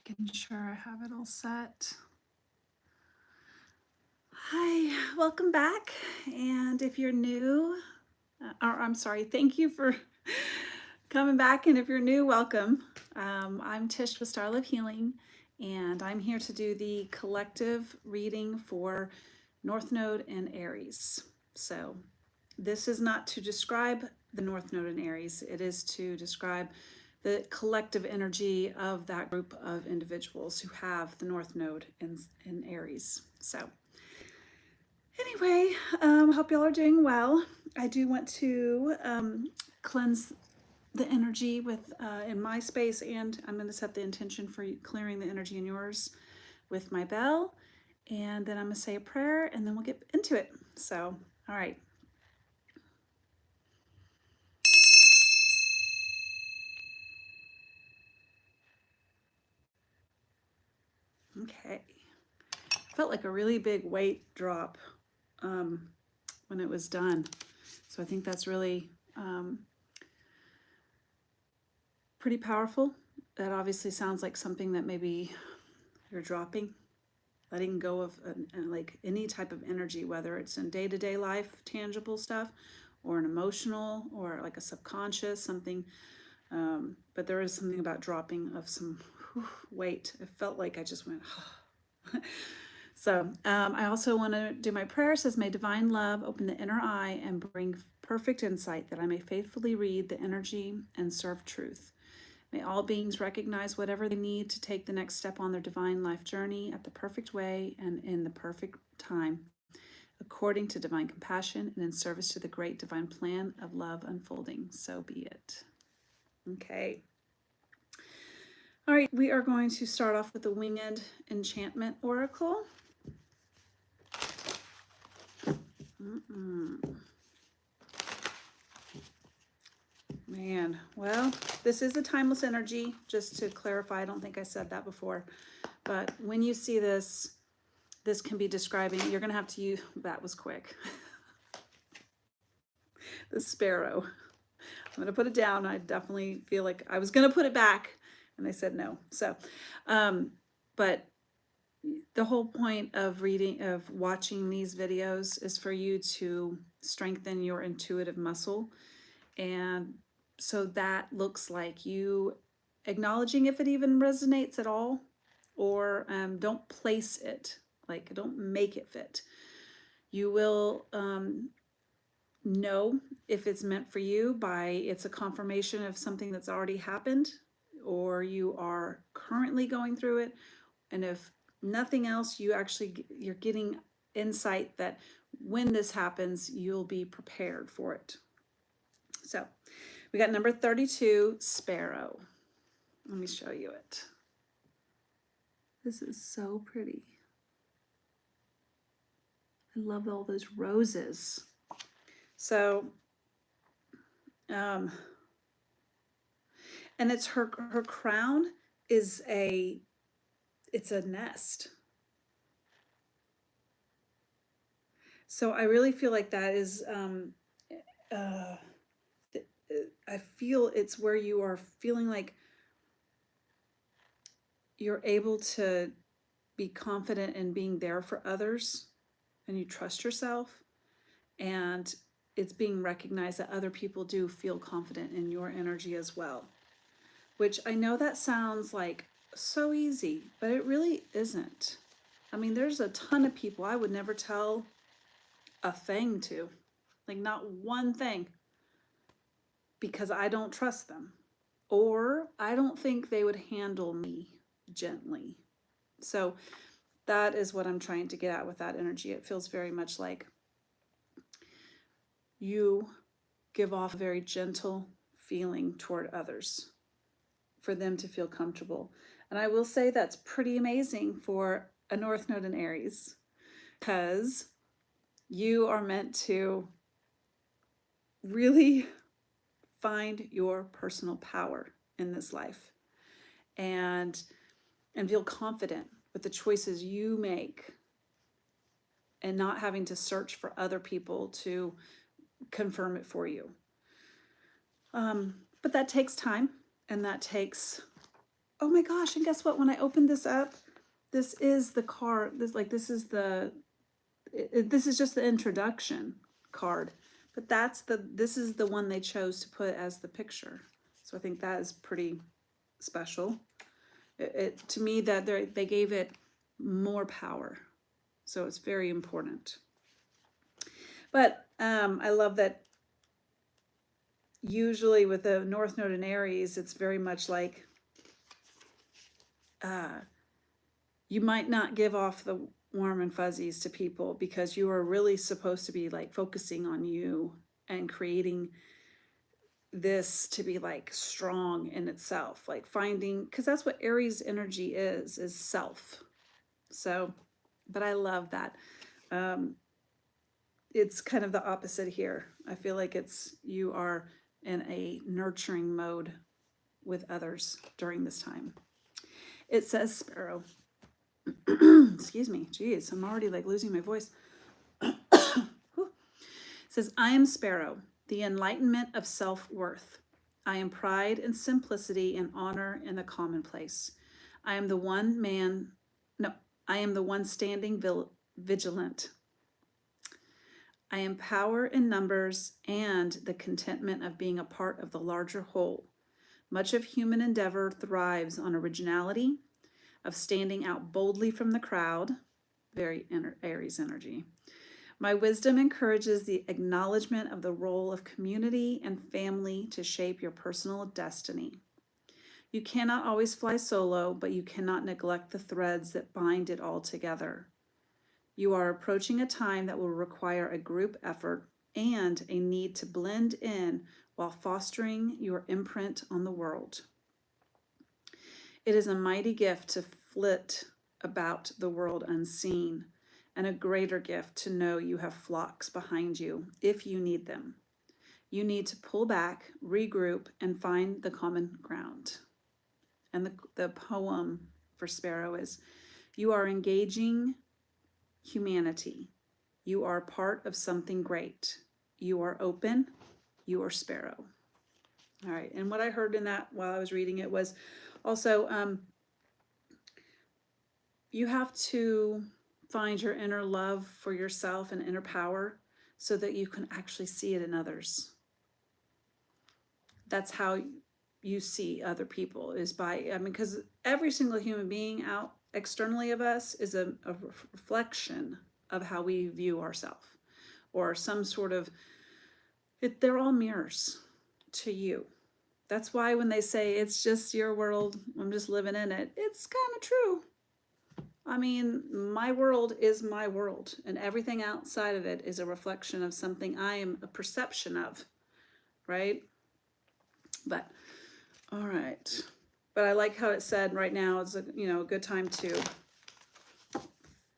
Making sure I have it all set. Hi, welcome back. And if you're new, or I'm sorry, thank you for coming back. And if you're new, welcome. I'm Tish with Star Love Healing, and I'm here to do the collective reading for North Node and Aries. So this is not to describe the North Node and Aries, it is to describe the collective energy of that group of individuals who have the North Node in Aries. So anyway, hope y'all are doing well. I do want to cleanse the energy with in my space, and I'm going to set the intention for clearing the energy in yours with my bell, and then I'm going to say a prayer, and then we'll get into it. So, all right. Okay. Felt like a really big weight drop when it was done. So I think that's really pretty powerful. That obviously sounds like something that maybe you're dropping, letting go of like any type of energy, whether it's in day-to-day life, tangible stuff, or an emotional, or like a subconscious, something. But there is something about dropping of some weight. It felt like I just went, So I also want to do my prayer. It says, may divine love open the inner eye and bring perfect insight that I may faithfully read the energy and serve truth. May all beings recognize whatever they need to take the next step on their divine life journey at the perfect way and in the perfect time, according to divine compassion and in service to the great divine plan of love unfolding. So be it. Okay. All right, we are going to start off with the Winged Enchantment Oracle. Man, well, this is a timeless energy, just to clarify. I don't think I said that before. But when you see this, this can be describing, you're going to have to use, that was quick. The sparrow. I'm going to put it down. I definitely feel like I was going to put it back, and they said no. So, but the whole point of watching these videos is for you to strengthen your intuitive muscle. And so that looks like you acknowledging if it even resonates at all, or don't place it, like don't make it fit. You will know if it's meant for you by it's a confirmation of something that's already happened, or you are currently going through it. And if nothing else, you're getting insight that when this happens, you'll be prepared for it. So we got number 32, Sparrow. Let me show you it. This is so pretty. I love all those roses. So, and it's her crown is it's a nest. So I really feel like that is, I feel it's where you are feeling like you're able to be confident in being there for others, and you trust yourself, and it's being recognized that other people do feel confident in your energy as well, which I know that sounds like so easy, but it really isn't. I mean, there's a ton of people I would never tell a thing to, like not one thing, because I don't trust them, or I don't think they would handle me gently. So that is what I'm trying to get at with that energy. It feels very much like you give off a very gentle feeling toward others for them to feel comfortable. And I will say that's pretty amazing for a North Node in Aries, because you are meant to really find your personal power in this life and feel confident with the choices you make, and not having to search for other people to confirm it for you. But that takes time, and that takes Oh my gosh, and guess what? When I opened this up, this is the card. This is the this is just the introduction card. But this is the one they chose to put as the picture. So I think that is pretty special. To me, that they gave it more power. So it's very important. But I love that usually with the North Node in Aries, it's very much like you might not give off the warm and fuzzies to people because you are really supposed to be like focusing on you and creating this to be like strong in itself, like finding, because that's what Aries energy is self. So, but I love that. It's kind of the opposite here. I feel like you are in a nurturing mode with others during this time. It says Sparrow. Excuse me. Geez, I'm already like losing my voice. It says, I am Sparrow, the enlightenment of self-worth. I am pride and simplicity and honor in the commonplace. I am the one standing vigilant. I am power in numbers and the contentment of being a part of the larger whole. Much of human endeavor thrives on originality, of standing out boldly from the crowd, very Aries energy. My wisdom encourages the acknowledgement of the role of community and family to shape your personal destiny. You cannot always fly solo, but you cannot neglect the threads that bind it all together. You are approaching a time that will require a group effort and a need to blend in while fostering your imprint on the world. It is a mighty gift to flit about the world unseen, and a greater gift to know you have flocks behind you if you need them. You need to pull back, regroup, and find the common ground. And the poem for Sparrow is, you are engaging humanity. You are part of something great. You are open. You are Sparrow. All right. And what I heard in that while I was reading it was also, you have to find your inner love for yourself and inner power so that you can actually see it in others. That's how you see other people, is by, because every single human being out externally of us is a reflection of how we view ourselves, or some sort of, they're all mirrors to you. That's why when they say it's just your world, I'm just living in it, it's kind of true. I mean, my world is my world, and everything outside of it is a reflection of something I am a perception of, right? But, all right. But I like how it said right now is a good time to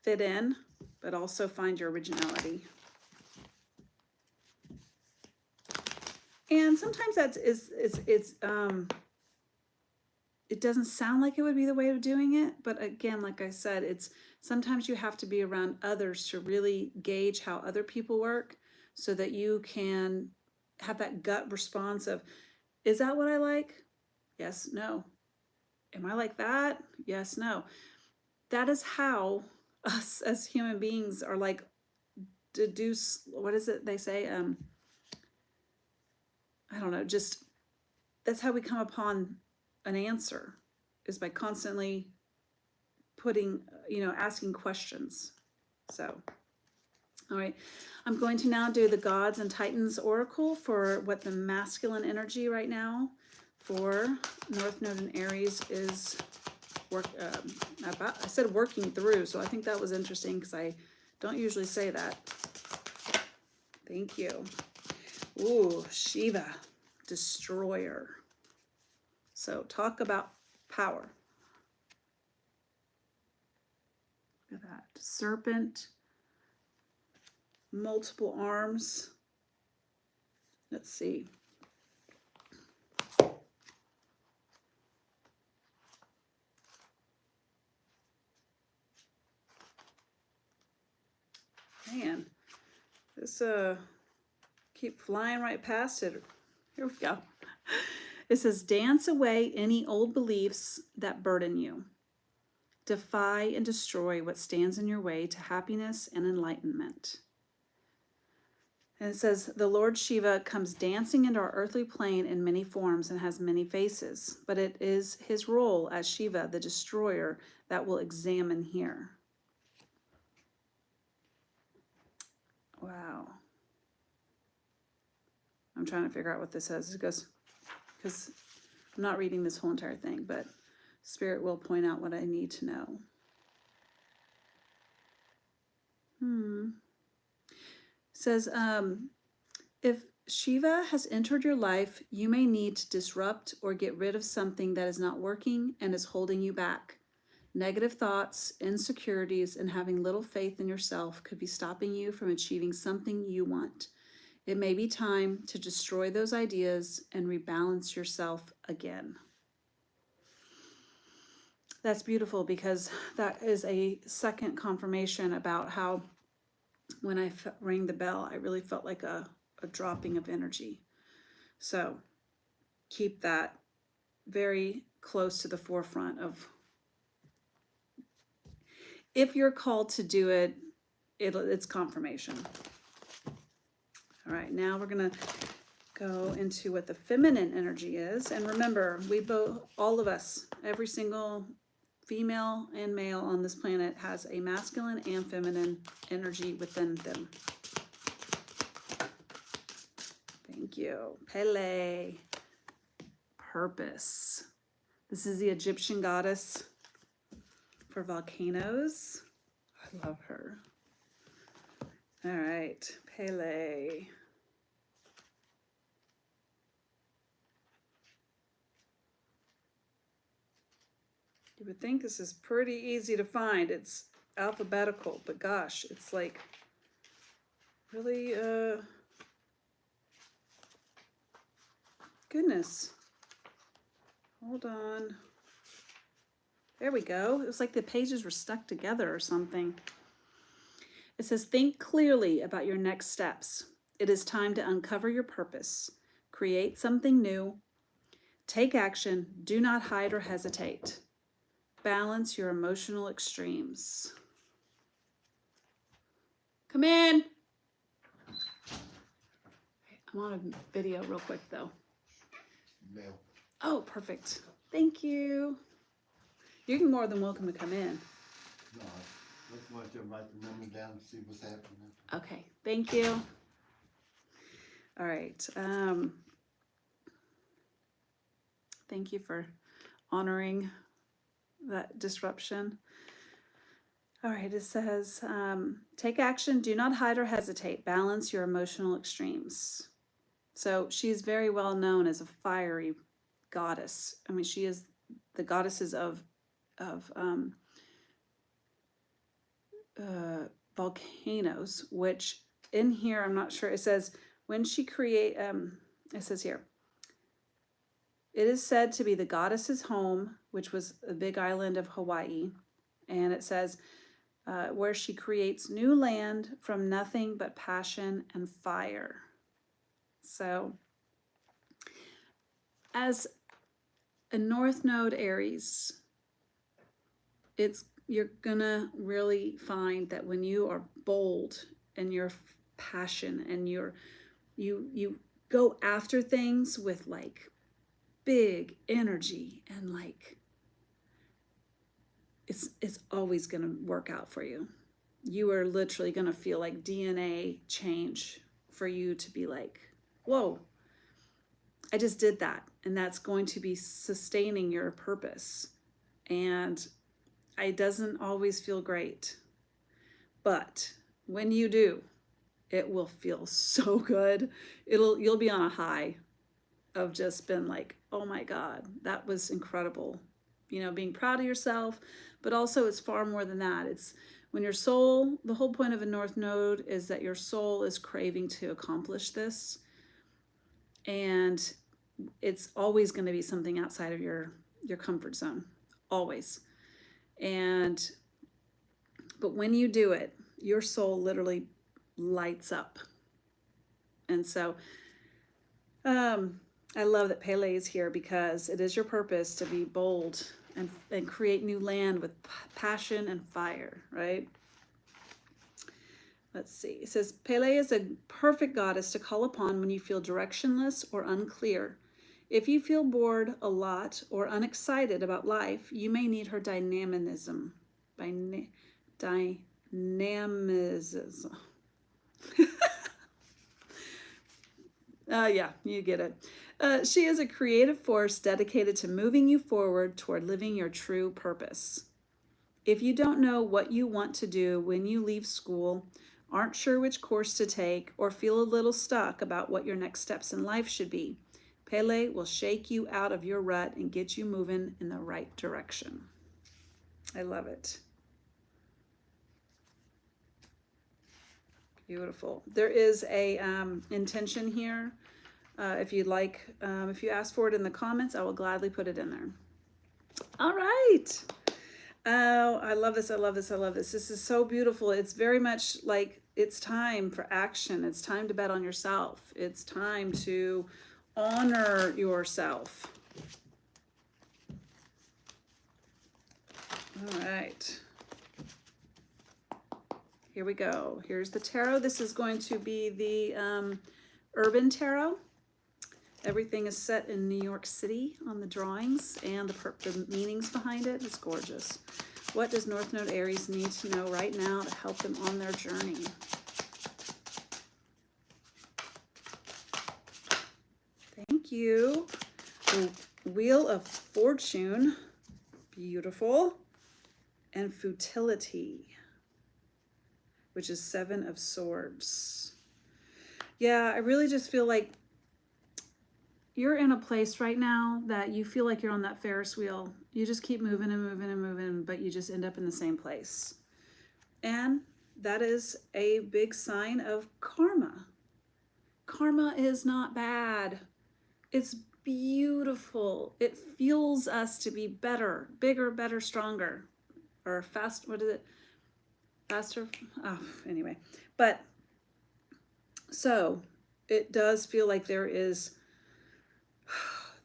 fit in, but also find your originality. And sometimes it doesn't sound like it would be the way of doing it, but again, like I said, it's sometimes you have to be around others to really gauge how other people work so that you can have that gut response of, is that what I like? Yes, no. Am I like that? Yes, no. That is how us as human beings are like deduce, what is it they say? I don't know, just that's how we come upon an answer, is by constantly putting, asking questions. So, all right, I'm going to now do the Gods and Titans Oracle for what the masculine energy right now for North Node in Aries is I said working through, so I think that was interesting because I don't usually say that. Thank you. Ooh, Shiva, Destroyer. So talk about power. Look at that. Serpent, multiple arms. Let's see. Man, this keep flying right past it. Here we go. It says, dance away any old beliefs that burden you. Defy and destroy what stands in your way to happiness and enlightenment. And it says, the Lord Shiva comes dancing into our earthly plane in many forms and has many faces, but it is his role as Shiva, the destroyer, that will examine here. Wow. I'm trying to figure out what this says. It goes, because I'm not reading this whole entire thing, but Spirit will point out what I need to know. It says, if Shiva has entered your life, you may need to disrupt or get rid of something that is not working and is holding you back. Negative thoughts, insecurities, and having little faith in yourself could be stopping you from achieving something you want. It may be time to destroy those ideas and rebalance yourself again. That's beautiful, because that is a second confirmation about how when I rang the bell, I really felt like a dropping of energy. So keep that very close to the forefront of, if you're called to do it, it's confirmation. All right, now we're gonna go into what the feminine energy is. And remember, we both, all of us, every single female and male on this planet has a masculine and feminine energy within them. Thank you. Pele. Purpose. This is the Egyptian goddess for volcanoes. I love her. All right, Pele. You would think this is pretty easy to find. It's alphabetical, but gosh, it's like really, goodness. Hold on. There we go. It was like the pages were stuck together or something. It says, think clearly about your next steps. It is time to uncover your purpose. Create something new. Take action. Do not hide or hesitate. Balance your emotional extremes. Come in. I'm on a video real quick though. No. Oh, perfect. Thank you. You're more than welcome to come in. No, I just want to write the numbers down and see what's happening. Okay, thank you. All right. Thank you for honoring that disruption. All right, it says, take action, do not hide or hesitate, balance your emotional extremes. So she's very well known as a fiery goddess. I mean, she is the goddesses of volcanoes, which in here, I'm not sure, it says, when she it says here, it is said to be the goddess's home, which was the big island of Hawaii. And it says, where she creates new land from nothing but passion and fire. So, as a North Node Aries, you're gonna really find that when you are bold and your passion and you go after things with like big energy and like it's always gonna work out for you. You are literally gonna feel like DNA change for you to be like, whoa, I just did that. And that's going to be sustaining your purpose. And it doesn't always feel great. But when you do, it will feel so good. You'll be on a high of just been like, oh my God, that was incredible. You know, being proud of yourself, but also it's far more than that. It's when your soul, the whole point of a North Node is that your soul is craving to accomplish this. And it's always going to be something outside of your comfort zone, always. But when you do it, your soul literally lights up. And so, I love that Pele is here because it is your purpose to be bold and create new land with passion and fire, right? Let's see. It says Pele is a perfect goddess to call upon when you feel directionless or unclear. If you feel bored a lot or unexcited about life, you may need her dynamism. Dynamism. Yeah, you get it. She is a creative force dedicated to moving you forward toward living your true purpose. If you don't know what you want to do when you leave school, aren't sure which course to take, or feel a little stuck about what your next steps in life should be, Pele will shake you out of your rut and get you moving in the right direction. I love it. Beautiful. There is a intention here. If you'd like, if you ask for it in the comments, I will gladly put it in there. All right. Oh, I love this. I love this. I love this. This is so beautiful. It's very much like it's time for action. It's time to bet on yourself. It's time to honor yourself. All right. Here we go. Here's the tarot. This is going to be the Urban Tarot. Everything is set in New York City on the drawings and the meanings behind it. It's gorgeous. What does North Node Aries need to know right now to help them on their journey? Thank you. The Wheel of Fortune. Beautiful. And Futility, which is Seven of Swords. Yeah, I really just feel like you're in a place right now that you feel like you're on that Ferris wheel. You just keep moving and moving and moving, but you just end up in the same place. And that is a big sign of karma. Karma is not bad. It's beautiful. It fuels us to be better, bigger, better, stronger, or fast. What is it? Faster. Oh, anyway. But so it does feel like there is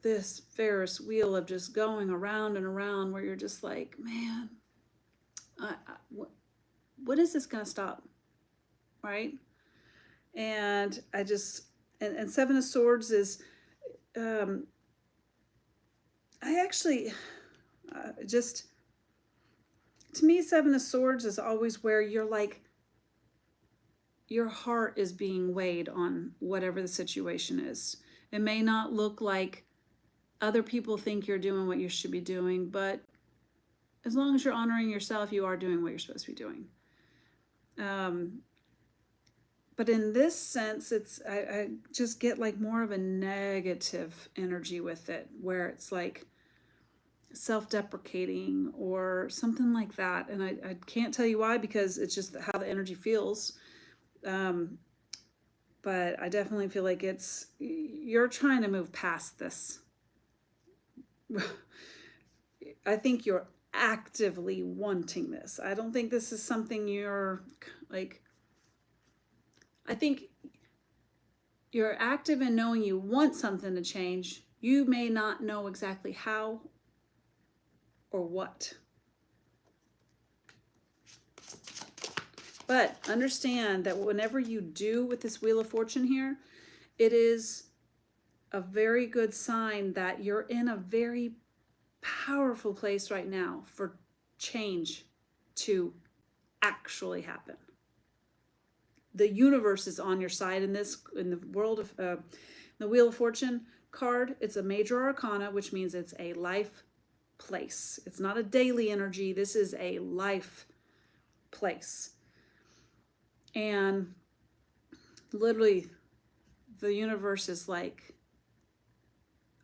this Ferris wheel of just going around and around where you're just like, man, what is this going to stop? Right? And I just, and Seven of Swords is, I actually just, to me, Seven of Swords is always where you're like, your heart is being weighed on whatever the situation is. It may not look like other people think you're doing what you should be doing, but as long as you're honoring yourself, you are doing what you're supposed to be doing. But in this sense, I just get like more of a negative energy with it, where it's like self-deprecating or something like that. And I can't tell you why, because it's just how the energy feels. But I definitely feel like you're trying to move past this. I think you're actively wanting this. I don't think this is something you're like, I think you're active in knowing you want something to change. You may not know exactly how or what. But understand that whenever you do with this Wheel of Fortune here, it is a very good sign that you're in a very powerful place right now for change to actually happen. The universe is on your side in the world of the Wheel of Fortune card. It's a major arcana, which means it's a life place. It's not a daily energy. This is a life place. And literally, the universe is like,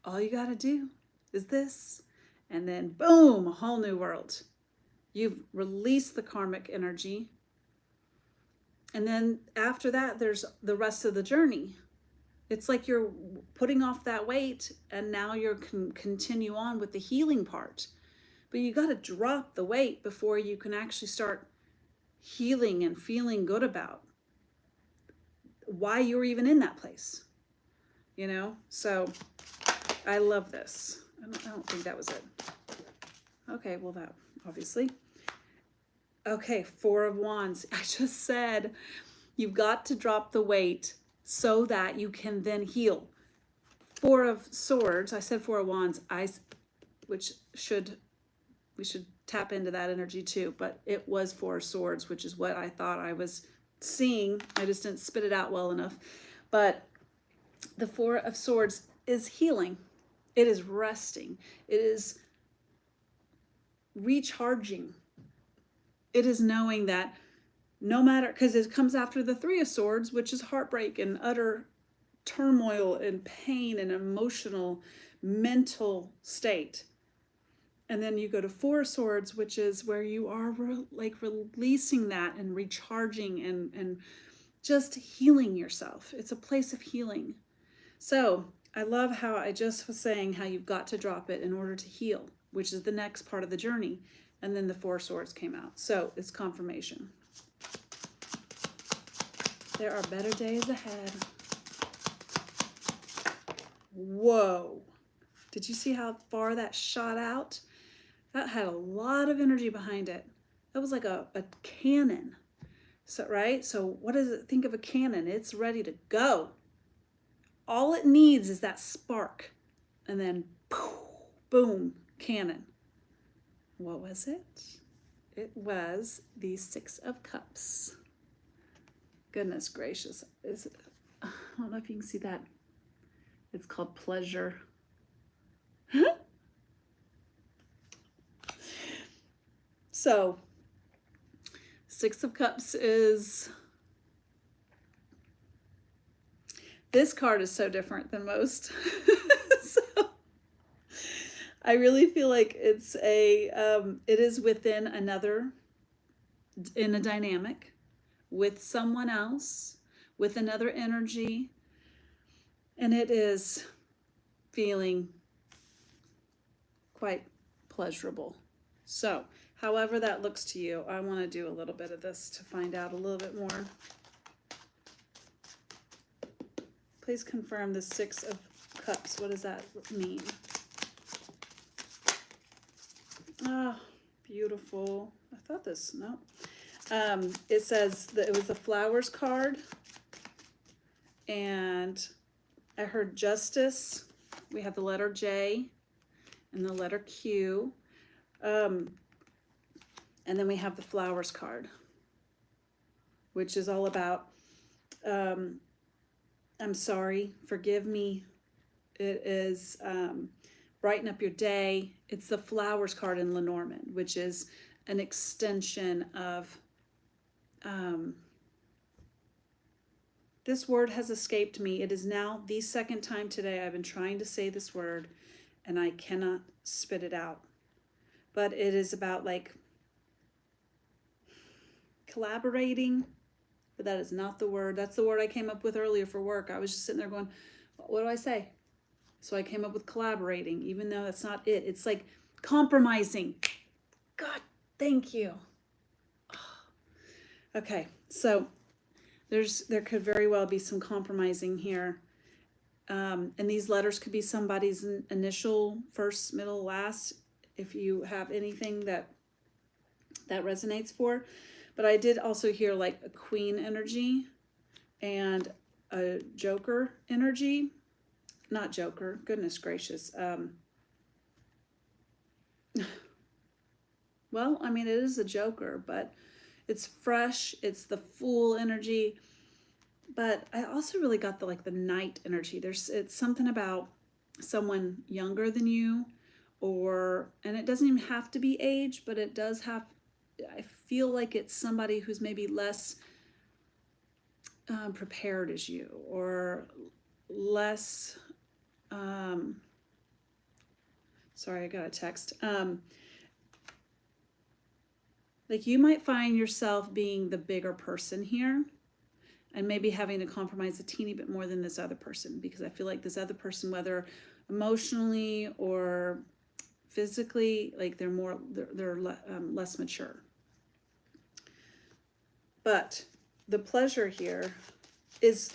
all you got to do is this. And then boom, a whole new world. You've released the karmic energy. And then after that, there's the rest of the journey. It's like you're putting off that weight, and now you can continue on with the healing part. But you got to drop the weight before you can actually start healing and feeling good about why you're even in that place. you know? So I love this. I don't think that was it. Okay, well, that obviously. Okay, Four of Wands. I just said you've got to drop the weight so that you can then heal. Four of Swords. I said Four of Wands. Which we should tap into that energy too. But it was Four of Swords, which is what I thought I was seeing. I just didn't spit it out well enough. But the Four of Swords is healing. It is resting. It is recharging. It is knowing that no matter, because it comes after the Three of Swords, which is heartbreak and utter turmoil and pain and emotional, mental state. And then you go to Four of Swords, which is where you are like releasing that and recharging and just healing yourself. It's a place of healing. So I love how I just was saying how you've got to drop it in order to heal, which is the next part of the journey. And then the Four of Swords came out. So it's confirmation. There are better days ahead. Whoa. Did you see how far that shot out? That had a lot of energy behind it. That was like a cannon. So, right? So what does it think of a cannon? It's ready to go. All it needs is that spark. And then boom, cannon. What was it? It was the Six of Cups. Goodness gracious. I don't know if you can see that. It's called pleasure. So, Six of Cups is... This card is so different than most. So, I really feel like it's it is within another, in a dynamic, with someone else, with another energy, and it is feeling quite pleasurable. So, however that looks to you, I want to do a little bit of this to find out a little bit more. Please confirm the Six of Cups. What does that mean? Oh, beautiful. I thought this, no. It says that it was the Flowers card. And I heard Justice. We have the letter J and the letter Q. And then we have the Flowers card, which is all about, I'm sorry, forgive me. It is brighten up your day. It's the Flowers card in Lenormand, which is an extension of, this word has escaped me. It is now the second time today I've been trying to say this word and I cannot spit it out. But it is about like collaborating, but that is not the word. That's the word I came up with earlier for work. I was just sitting there going, what do I say? So I came up with collaborating, even though that's not it. It's like compromising. God, thank you. Okay, so there could very well be some compromising here. And these letters could be somebody's initial, first, middle, last, if you have anything that resonates for. But I did also hear like a Queen energy and a Joker energy. Not Joker, goodness gracious. Well, I mean, it is a Joker, but it's fresh. It's the Fool energy. But I also really got the Knight energy. It's something about someone younger than you, and it doesn't even have to be age, but it does have, I feel like it's somebody who's maybe less prepared as you, or less, sorry, I got a text. Like you might find yourself being the bigger person here and maybe having to compromise a teeny bit more than this other person, because I feel like this other person, whether emotionally or physically, like they're less mature. But the pleasure here is,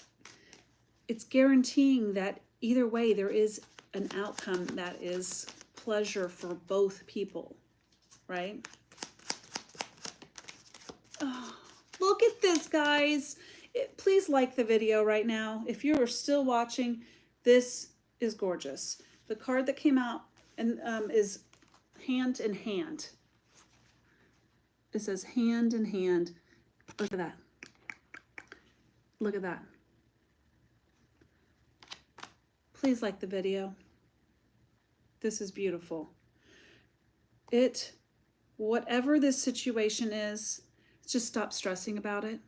it's guaranteeing that either way, there is an outcome that is pleasure for both people, right? Oh, look at this, guys. Please like the video right now. If you are still watching, this is gorgeous. The card that came out and is hand in hand. It says hand in hand. Look at that. Look at that. Please like the video. This is beautiful. Whatever this situation is, just stop stressing about it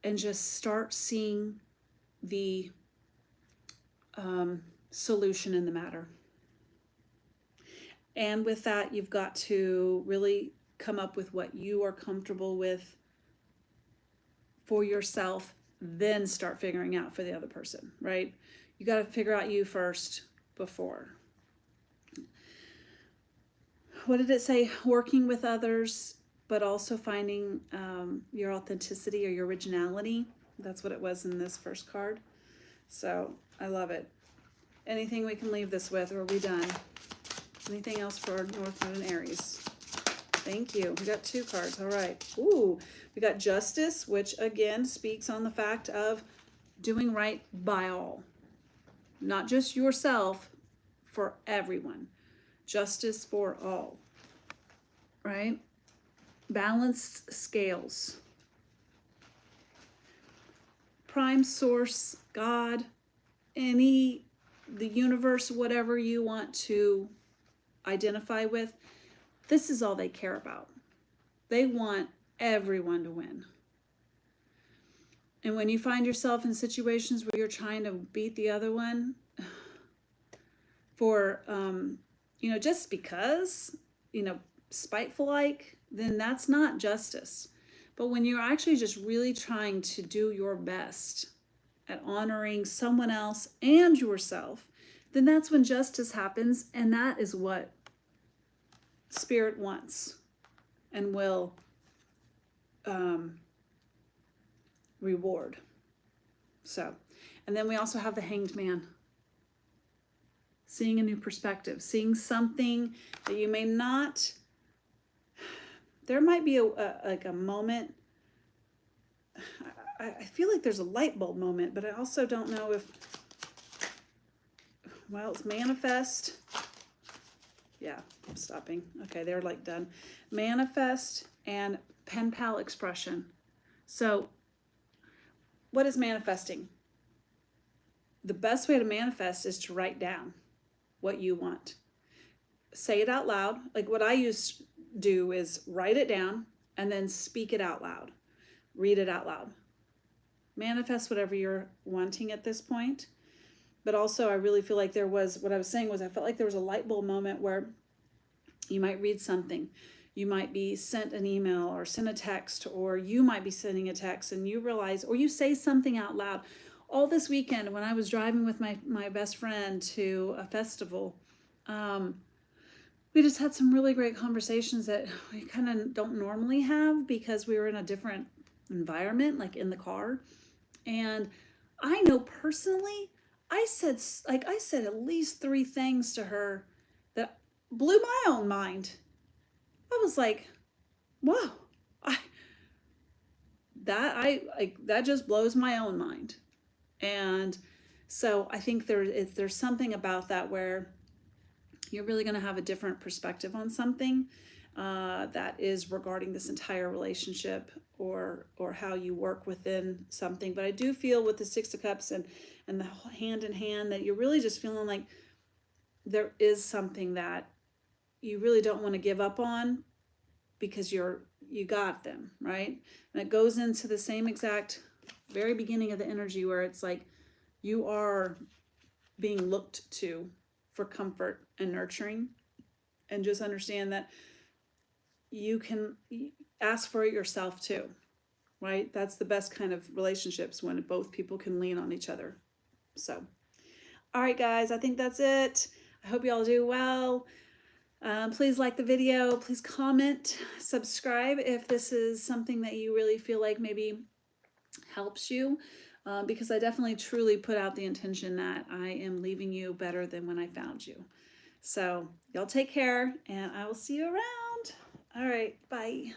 and just start seeing the solution in the matter. And with that, you've got to really come up with what you are comfortable with for yourself, then start figuring out for the other person, right? You got to figure out you first before. What did it say? Working with others, but also finding your authenticity or your originality. That's what it was in this first card. So I love it. Anything we can leave this with, or are we done? Anything else for North Node and Aries? Thank you. We got 2 cards. All right. Ooh, we got Justice, which again speaks on the fact of doing right by all. Not just yourself, for everyone. Justice for all. Right? Balanced scales. Prime source, God, the universe, whatever you want to identify with, this is all they care about. They want everyone to win. And when you find yourself in situations where you're trying to beat the other one for, just because, spiteful like, then that's not justice. But when you're actually just really trying to do your best at honoring someone else and yourself, then that's when justice happens, and that is what Spirit wants and will reward. So, and then we also have the Hanged Man. Seeing a new perspective, seeing something that you may not, there might be a moment, I feel like there's a light bulb moment, but I also don't know if, well, it's manifest. Yeah, I'm stopping. Okay, they're like done. Manifest and pen pal expression. So what is manifesting? The best way to manifest is to write down what you want. Say it out loud. Like what I do is write it down and then speak it out loud. Read it out loud. Manifest whatever you're wanting at this point. But also I really feel like what I was saying was I felt like there was a light bulb moment where you might read something. You might be sent an email or sent a text, or you might be sending a text and you realize, or you say something out loud. All this weekend when I was driving with my best friend to a festival, we just had some really great conversations that we kind of don't normally have because we were in a different environment, like in the car. And I know personally, I said at least 3 things to her that blew my own mind. I was like, whoa, that just blows my own mind. And so I think there's something about that where you're really going to have a different perspective on something that is regarding this entire relationship or how you work within something. But I do feel with the 6 of Cups and the hand in hand that you're really just feeling like there is something that you really don't want to give up on because you got them, right? And it goes into the same exact very beginning of the energy where it's like you are being looked to for comfort and nurturing, and just understand that you can ask for it yourself too, right? That's the best kind of relationships, when both people can lean on each other. So, all right, guys, I think that's it. I hope you all do well. Please like the video, please comment, subscribe if this is something that you really feel like maybe helps you. because I definitely truly put out the intention that I am leaving you better than when I found you. So y'all take care, and I will see you around. All right, bye.